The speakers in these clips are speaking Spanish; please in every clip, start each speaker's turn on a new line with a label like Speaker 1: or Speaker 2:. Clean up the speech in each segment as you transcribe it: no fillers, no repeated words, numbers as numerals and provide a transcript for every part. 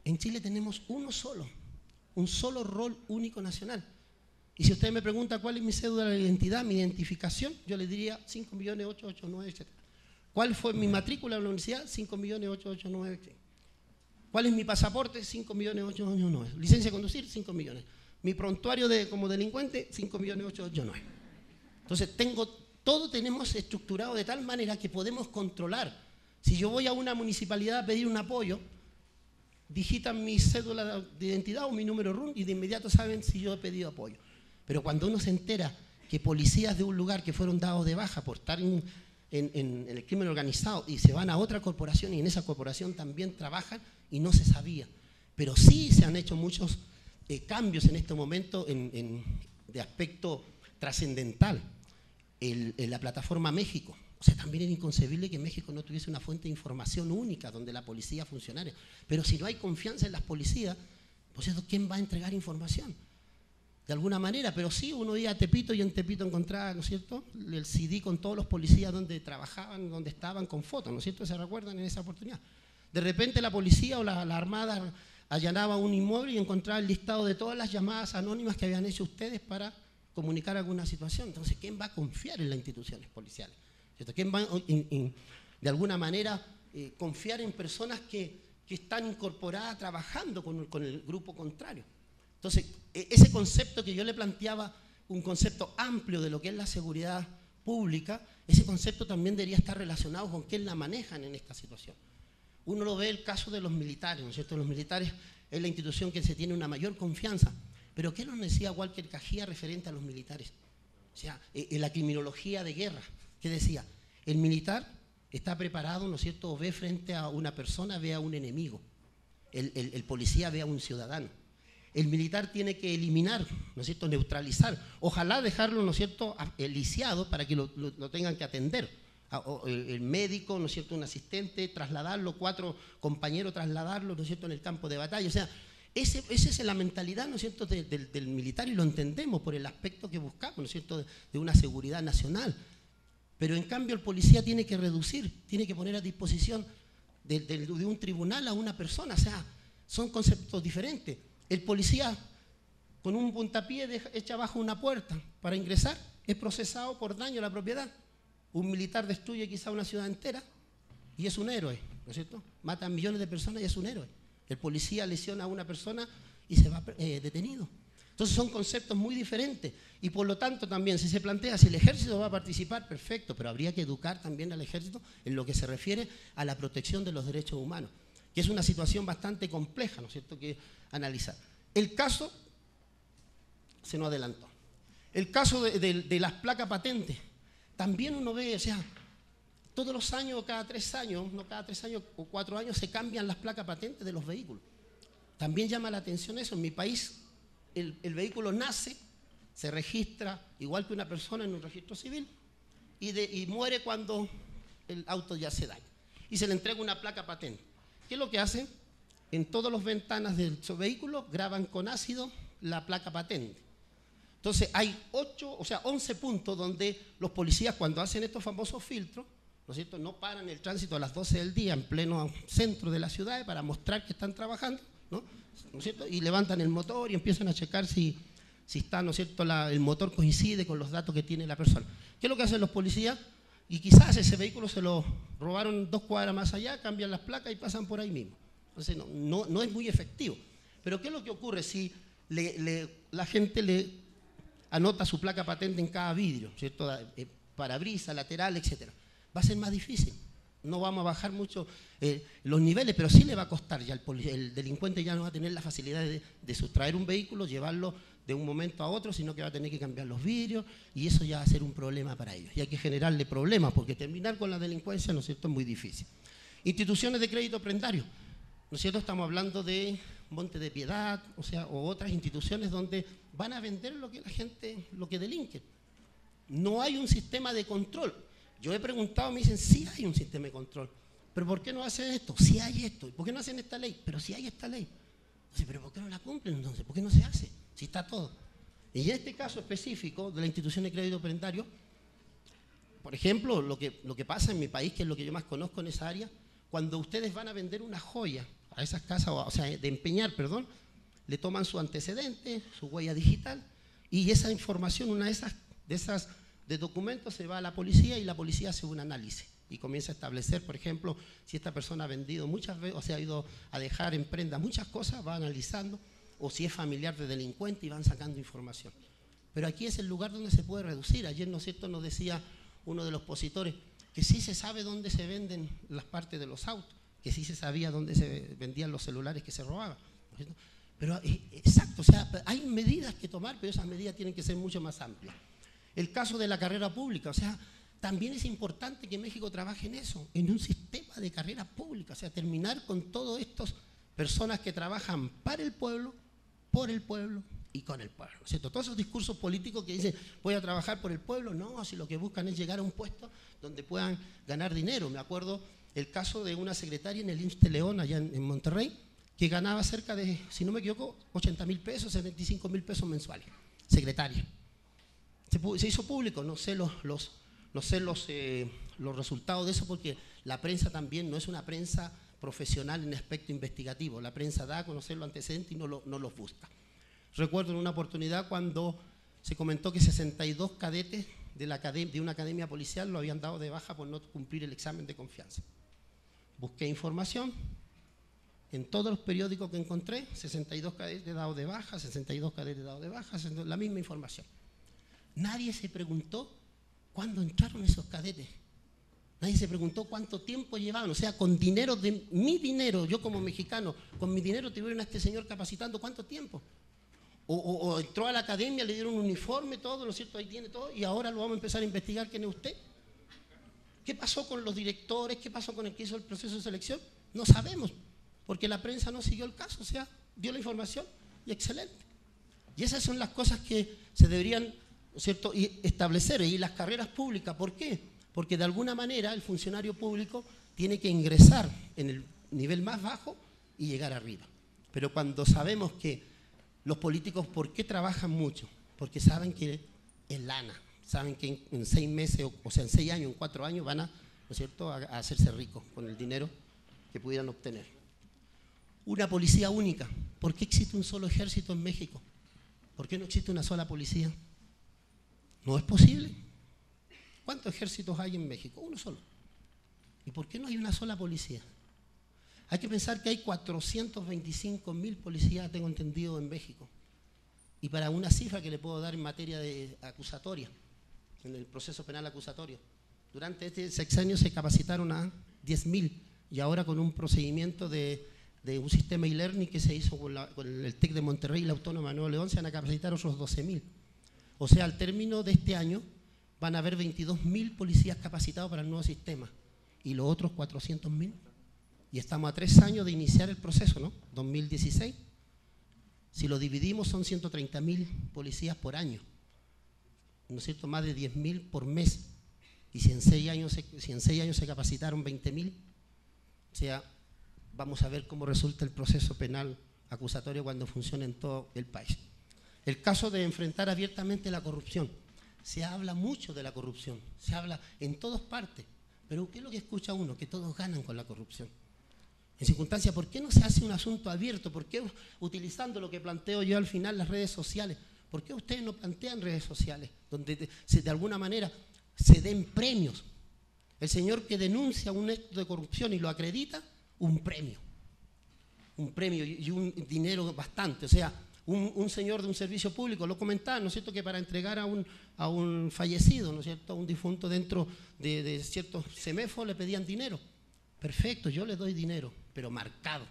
Speaker 1: En Chile tenemos uno solo, un solo rol único nacional. Y si usted me pregunta cuál es mi cédula de identidad, mi identificación, yo le diría 5.889.000, etc. ¿Cuál fue mi matrícula en la universidad? 5.889.000. ¿Cuál es mi pasaporte? 5.889.000. Licencia de conducir, 5 millones. Mi prontuario como delincuente, 5.889.000. Entonces, todo tenemos estructurado de tal manera que podemos controlar. Si yo voy a una municipalidad a pedir un apoyo, digitan mi cédula de identidad o mi número RUN y de inmediato saben si yo he pedido apoyo. Pero cuando uno se entera que policías de un lugar que fueron dados de baja por estar en el crimen organizado y se van a otra corporación y en esa corporación también trabajan y no se sabía. Pero sí se han hecho muchos cambios en este momento de aspecto trascendental. La plataforma México. O sea, también era inconcebible que México no tuviese una fuente de información única donde la policía funcionara. Pero si no hay confianza en las policías, pues ¿quién va a entregar información? De alguna manera, pero sí, uno iba a Tepito y en Tepito encontraba, ¿no es cierto?, el CD con todos los policías donde trabajaban, donde estaban, con fotos, ¿no es cierto?, se recuerdan en esa oportunidad. De repente la policía o la Armada allanaba un inmueble y encontraba el listado de todas las llamadas anónimas que habían hecho ustedes para comunicar alguna situación. Entonces, ¿quién va a confiar en las instituciones policiales? ¿Cierto? ¿Quién va de alguna manera confiar en personas que están incorporadas trabajando con el grupo contrario? Entonces, ese concepto que yo le planteaba, un concepto amplio de lo que es la seguridad pública, ese concepto también debería estar relacionado con quién la manejan en esta situación. Uno lo ve el caso de los militares, ¿no es cierto? Los militares es la institución que se tiene una mayor confianza. Pero ¿qué nos decía Walker Cajía referente a los militares? O sea, en la criminología de guerra, ¿qué decía? El militar está preparado, ¿no es cierto? Ve frente a una persona, ve a un enemigo. El policía ve a un ciudadano. El militar tiene que eliminar, ¿no es cierto?, neutralizar. Ojalá dejarlo, ¿no es cierto?, lisiado para que lo tengan que atender. El médico, ¿no es cierto?, un asistente, trasladarlo, 4 compañeros, trasladarlo, ¿no es cierto?, en el campo de batalla. O sea, esa es la mentalidad, ¿no es cierto?, del militar y lo entendemos por el aspecto que buscamos, ¿no es cierto?, de una seguridad nacional. Pero en cambio el policía tiene que reducir, tiene que poner a disposición de un tribunal a una persona. O sea, son conceptos diferentes. El policía con un puntapié echa abajo una puerta para ingresar, es procesado por daño a la propiedad. Un militar destruye quizá una ciudad entera y es un héroe, ¿no es cierto? Mata a millones de personas y es un héroe. El policía lesiona a una persona y se va detenido. Entonces son conceptos muy diferentes y por lo tanto también si se plantea si el ejército va a participar, perfecto, pero habría que educar también al ejército en lo que se refiere a la protección de los derechos humanos, que es una situación bastante compleja, ¿no es cierto?, que analizar. El caso, se nos adelantó, el caso de las placas patentes, también uno ve, o sea, todos los años, cada 3 años, no cada 3 años o 4 años, se cambian las placas patentes de los vehículos. También llama la atención eso. En mi país, el vehículo nace, se registra igual que una persona en un registro civil y muere cuando el auto ya se daña. Y se le entrega una placa patente. ¿Qué es lo que hacen? En todas las ventanas del vehículo graban con ácido la placa patente. Entonces hay 11 puntos donde los policías cuando hacen estos famosos filtros, ¿no es cierto?, no paran el tránsito a las 12 del día en pleno centro de la ciudad para mostrar que están trabajando, ¿no es cierto?, y levantan el motor y empiezan a checar si está, ¿no es cierto?, el motor coincide con los datos que tiene la persona. ¿Qué es lo que hacen los policías? Y quizás ese vehículo se lo robaron 2 cuadras más allá, cambian las placas y pasan por ahí mismo. Entonces no es muy efectivo. Pero ¿qué es lo que ocurre si la gente le anota su placa patente en cada vidrio, ¿cierto?, parabrisas, lateral, etcétera? Va a ser más difícil. No vamos a bajar mucho los niveles, pero sí le va a costar. Ya el delincuente ya no va a tener la facilidad de sustraer un vehículo, llevarlo de un momento a otro, sino que va a tener que cambiar los vidrios y eso ya va a ser un problema para ellos. Y hay que generarle problemas porque terminar con la delincuencia, ¿no es cierto?, es muy difícil. Instituciones de crédito prendario, ¿no es cierto? Estamos hablando de Monte de Piedad, o otras instituciones donde van a vender lo que la gente, lo que delinque. No hay un sistema de control. Yo he preguntado, me dicen, sí hay un sistema de control. ¿Pero por qué no hacen esto? Sí hay esto. ¿Por qué no hacen esta ley? Pero sí hay esta ley. Entonces, ¿pero por qué no la cumplen entonces? ¿Por qué no se hace? Si está todo. Y en este caso específico de la institución de crédito prendario, por ejemplo, lo que pasa en mi país, que es lo que yo más conozco en esa área, cuando ustedes van a vender una joya a esas casas, o sea, de empeñar, perdón, le toman su antecedente, su huella digital, y esa información, una de esas de documentos, se va a la policía y la policía hace un análisis y comienza a establecer, por ejemplo, si esta persona ha vendido muchas veces, o sea, ha ido a dejar en prenda muchas cosas, va analizando, o si es familiar de delincuente y van sacando información. Pero aquí es el lugar donde se puede reducir. Ayer, ¿no es cierto?, nos decía uno de los expositores que sí se sabe dónde se venden las partes de los autos, que sí se sabía dónde se vendían los celulares que se robaban, ¿no es cierto? Pero exacto, o sea, hay medidas que tomar, pero esas medidas tienen que ser mucho más amplias. El caso de la carrera pública, o sea, también es importante que México trabaje en eso, en un sistema de carrera pública, o sea, terminar con todas estas personas que trabajan para el pueblo, por el pueblo y con el pueblo, ¿no es cierto? Todos esos discursos políticos que dicen voy a trabajar por el pueblo, no, si lo que buscan es llegar a un puesto donde puedan ganar dinero. Me acuerdo el caso de una secretaria en el IMSS de León, allá en Monterrey, que ganaba cerca de, si no me equivoco, 80,000 pesos, 75,000 pesos mensuales, secretaria. Se hizo público, no sé los resultados de eso, porque la prensa también no es una prensa profesional en aspecto investigativo. La prensa da a conocer los antecedentes y no los busca. Recuerdo en una oportunidad cuando se comentó que 62 cadetes de una academia policial lo habían dado de baja por no cumplir el examen de confianza. Busqué información en todos los periódicos que encontré, 62 cadetes dados de baja, 62 cadetes dados de baja, la misma información. Nadie se preguntó cuándo entraron esos cadetes. Nadie se preguntó cuánto tiempo llevaban. O sea, con dinero de mi dinero, yo como mexicano, con mi dinero tuvieron a este señor capacitando ¿cuánto tiempo? O entró a la academia, le dieron un uniforme, todo, ¿no es cierto? Ahí tiene todo, y ahora lo vamos a empezar a investigar quién es usted. ¿Qué pasó con los directores? ¿Qué pasó con el que hizo el proceso de selección? No sabemos, porque la prensa no siguió el caso, o sea, dio la información y excelente. Y esas son las cosas que se deberían, ¿no es cierto?, establecer. Y las carreras públicas, ¿por qué? Porque de alguna manera el funcionario público tiene que ingresar en el nivel más bajo y llegar arriba. Pero cuando sabemos que los políticos, ¿por qué trabajan mucho? Porque saben que es lana, saben que en 6 meses, o sea, en 6 años, en 4 años van a, ¿no es cierto?, a hacerse ricos con el dinero que pudieran obtener. Una policía única. ¿Por qué existe un solo ejército en México? ¿Por qué no existe una sola policía? ¿No es posible? ¿Cuántos ejércitos hay en México? Uno solo. ¿Y por qué no hay una sola policía? Hay que pensar que hay 425,000 policías, tengo entendido, en México. Y para una cifra que le puedo dar en materia de acusatoria, en el proceso penal acusatorio, durante este sexenio se capacitaron a 10,000 y ahora con un procedimiento de un sistema e-learning que se hizo con el TEC de Monterrey y la Autónoma de Nuevo León, se van a capacitar otros 12,000. O sea, al término de este año van a haber 22,000 policías capacitados para el nuevo sistema y los otros 400,000. Y estamos a 3 años de iniciar el proceso, ¿no? 2016. Si lo dividimos son 130,000 policías por año, ¿no es cierto? Más de 10,000 por mes. Y si en 6 años se capacitaron 20,000, o sea, vamos a ver cómo resulta el proceso penal acusatorio cuando funcione en todo el país. El caso de enfrentar abiertamente la corrupción. Se habla mucho de la corrupción, se habla en todas partes, pero ¿qué es lo que escucha uno? Que todos ganan con la corrupción. En circunstancias, ¿por qué no se hace un asunto abierto? ¿Por qué utilizando lo que planteo yo al final, las redes sociales? ¿Por qué ustedes no plantean redes sociales donde de alguna manera se den premios? El señor que denuncia un acto de corrupción y lo acredita, un premio y un dinero bastante. O sea, un señor de un servicio público, lo comentaba, ¿no es cierto?, que para entregar a un fallecido, ¿no es cierto?, a un difunto dentro de ciertos semáforos le pedían dinero. Perfecto, yo le doy dinero, pero marcado,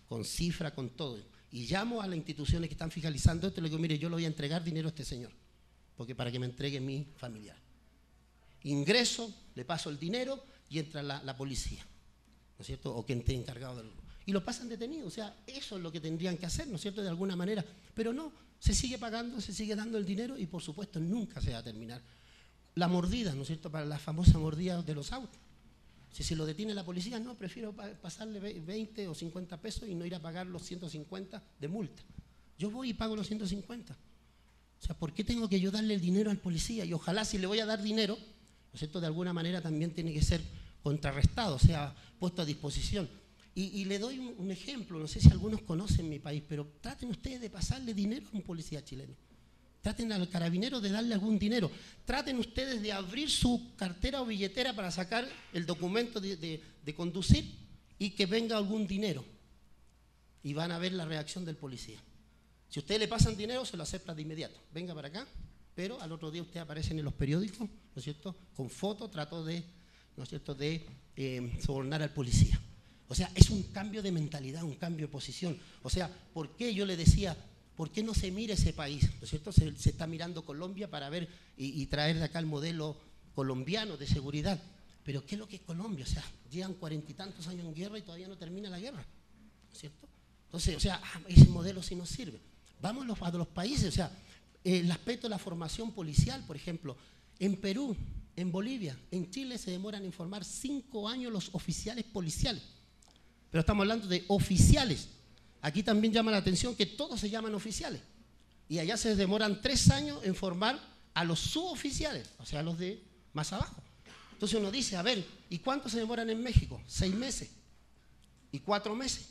Speaker 1: con cifra, con todo. Y llamo a las instituciones que están fiscalizando esto y le digo, mire, yo le voy a entregar dinero a este señor, porque para que me entregue mi familiar. Ingreso, le paso el dinero y entra la policía, ¿no es cierto?, o quien esté encargado del... Y lo pasan detenido, o sea, eso es lo que tendrían que hacer, ¿no es cierto?, de alguna manera. Pero no, se sigue pagando, se sigue dando el dinero y por supuesto nunca se va a terminar. La mordida, ¿no es cierto?, para la famosa mordida de los autos. Si se lo detiene la policía, no, prefiero pasarle 20 o 50 pesos y no ir a pagar los 150 de multa. Yo voy y pago los 150. O sea, ¿por qué tengo que yo darle el dinero al policía? Y ojalá si le voy a dar dinero, ¿no es cierto?, de alguna manera también tiene que ser contrarrestado, o sea, puesto a disposición. Y le doy un ejemplo, no sé si algunos conocen mi país, pero traten ustedes de pasarle dinero a un policía chileno. Traten al carabinero de darle algún dinero. Traten ustedes de abrir su cartera o billetera para sacar el documento de conducir y que venga algún dinero. Y van a ver la reacción del policía. Si ustedes le pasan dinero, se lo acepta de inmediato. Venga para acá, pero al otro día ustedes aparecen en los periódicos, ¿no es cierto?, con fotos, trato de, ¿no es cierto?, de sobornar al policía. O sea, es un cambio de mentalidad, un cambio de posición. O sea, ¿por qué yo le decía, por qué no se mira ese país? ¿No es cierto? Se está mirando Colombia para ver y traer de acá el modelo colombiano de seguridad. Pero ¿qué es lo que es Colombia? O sea, llevan 40 y tantos años en guerra y todavía no termina la guerra, ¿no es cierto? Entonces, o sea, ese modelo sí nos sirve. Vamos a los países, o sea, el aspecto de la formación policial, por ejemplo, en Perú, en Bolivia, en Chile se demoran en formar 5 años los oficiales policiales. Pero estamos hablando de oficiales. Aquí también llama la atención que todos se llaman oficiales. Y allá se demoran 3 años en formar a los suboficiales, o sea, a los de más abajo. Entonces uno dice, a ver, ¿y cuánto se demoran en México? 6 meses. ¿Y 4 meses?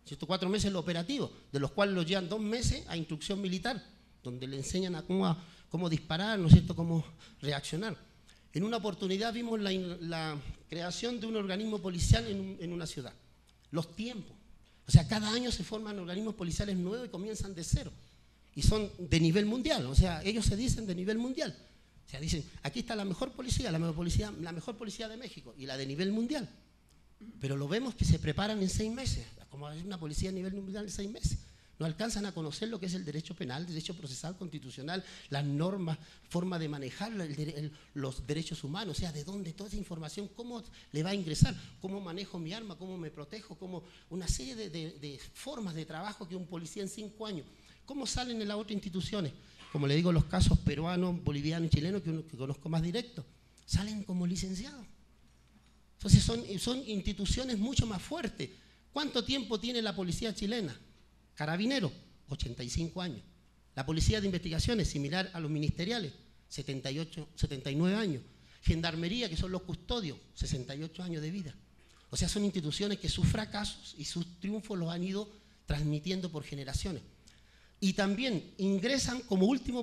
Speaker 1: ¿Cierto? 4 meses lo operativo, de los cuales los llevan 2 meses a instrucción militar, donde le enseñan a cómo disparar, ¿no es cierto?, cómo reaccionar. En una oportunidad vimos la creación de un organismo policial en una ciudad. Los tiempos. O sea, cada año se forman organismos policiales nuevos y comienzan de cero. Y son de nivel mundial. O sea, ellos se dicen de nivel mundial. O sea, dicen, aquí está la mejor policía de México y la de nivel mundial. Pero lo vemos que se preparan en 6 meses. Como es una policía a nivel mundial en 6 meses. No alcanzan a conocer lo que es el derecho penal, el derecho procesal constitucional, las normas, forma de manejar los derechos humanos, o sea, de dónde toda esa información, cómo le va a ingresar, cómo manejo mi arma, cómo me protejo, cómo una serie de formas de trabajo que un policía en 5 años, cómo salen en las otras instituciones, como le digo, los casos peruanos, bolivianos y chilenos que conozco más directos, salen como licenciados. Entonces son instituciones mucho más fuertes. ¿Cuánto tiempo tiene la policía chilena? Carabinero, 85 años. La policía de investigaciones, similar a los ministeriales, 79 años. Gendarmería, que son los custodios, 68 años de vida. O sea, son instituciones que sus fracasos y sus triunfos los han ido transmitiendo por generaciones. Y también ingresan como último